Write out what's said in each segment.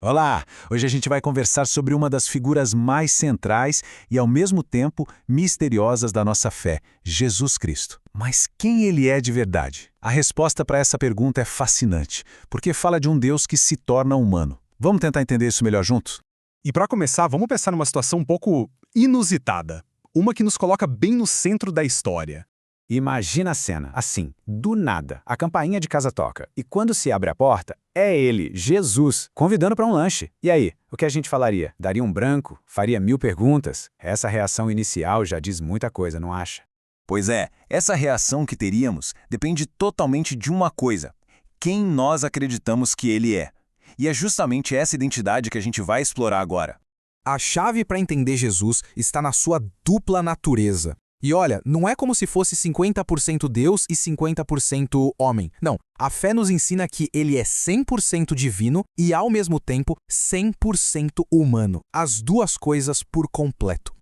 Olá! Hoje a gente vai conversar sobre uma das figuras mais centrais e, ao mesmo tempo, misteriosas da nossa fé, Jesus Cristo. Mas quem ele é de verdade? A resposta para essa pergunta é fascinante, porque fala de um Deus que se torna humano. Vamos tentar entender isso melhor juntos? E para começar, vamos pensar numa situação um pouco inusitada. Uma que nos coloca bem no centro da história. Imagina a cena, assim, do nada, a campainha de casa toca, e quando se abre a porta, é ele, Jesus, convidando para um lanche. E aí, o que a gente falaria? Daria um branco? Faria 1000 perguntas? Essa reação inicial já diz muita coisa, não acha? Pois é, essa reação que teríamos depende totalmente de uma coisa: quem nós acreditamos que ele é. E é justamente essa identidade que a gente vai explorar agora. A chave para entender Jesus está na sua dupla natureza. E olha, não é como se fosse 50% Deus e 50% homem. Não, a fé nos ensina que ele é 100% divino e, ao mesmo tempo, 100% humano. As duas coisas por completo.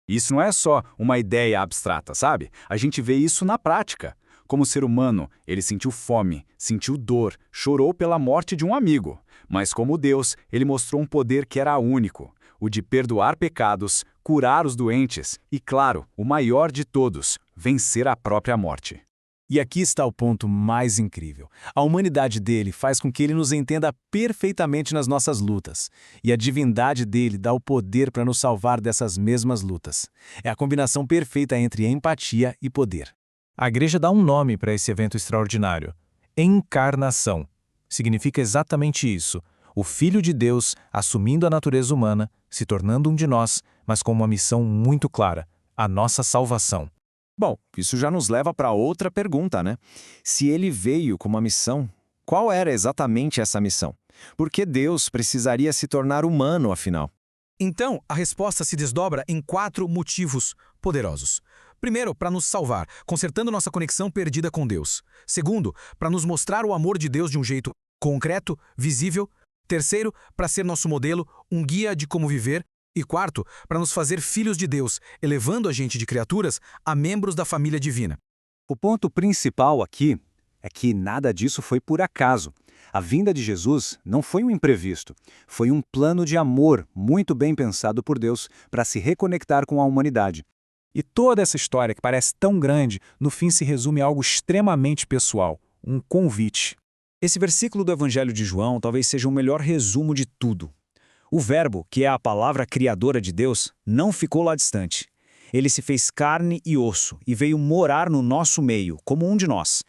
Isso não é só uma ideia abstrata, sabe? A gente vê isso na prática. Como ser humano, ele sentiu fome, sentiu dor, chorou pela morte de um amigo. Mas como Deus, ele mostrou um poder que era único: o de perdoar pecados, curar os doentes e, claro, o maior de todos, vencer a própria morte. E aqui está o ponto mais incrível. A humanidade dele faz com que ele nos entenda perfeitamente nas nossas lutas. E a divindade dele dá o poder para nos salvar dessas mesmas lutas. É a combinação perfeita entre empatia e poder. A igreja dá um nome para esse evento extraordinário: encarnação. Significa exatamente isso: o Filho de Deus assumindo a natureza humana, se tornando um de nós, mas com uma missão muito clara: a nossa salvação. Bom, isso já nos leva para outra pergunta, né? Se ele veio com uma missão, qual era exatamente essa missão? Por que Deus precisaria se tornar humano, afinal? Então, a resposta se desdobra em 4 motivos poderosos. Primeiro, para nos salvar, consertando nossa conexão perdida com Deus. Segundo, para nos mostrar o amor de Deus de um jeito concreto, visível. Terceiro, para ser nosso modelo, um guia de como viver. E quarto, para nos fazer filhos de Deus, elevando a gente de criaturas a membros da família divina. O ponto principal aqui é que nada disso foi por acaso. A vinda de Jesus não foi um imprevisto, foi um plano de amor muito bem pensado por Deus para se reconectar com a humanidade. E toda essa história que parece tão grande, no fim se resume a algo extremamente pessoal: um convite. Esse versículo do Evangelho de João talvez seja o melhor resumo de tudo. O Verbo, que é a palavra criadora de Deus, não ficou lá distante. Ele se fez carne e osso e veio morar no nosso meio, como um de nós.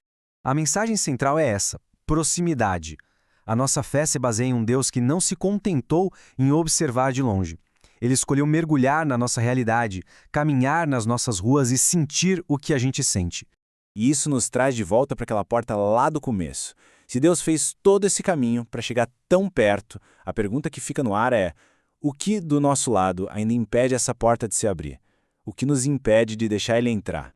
A mensagem central é essa: proximidade. A nossa fé se baseia em um Deus que não se contentou em observar de longe. Ele escolheu mergulhar na nossa realidade, caminhar nas nossas ruas e sentir o que a gente sente. E isso nos traz de volta para aquela porta lá do começo. Se Deus fez todo esse caminho para chegar tão perto, a pergunta que fica no ar é: o que do nosso lado ainda impede essa porta de se abrir? O que nos impede de deixar ele entrar?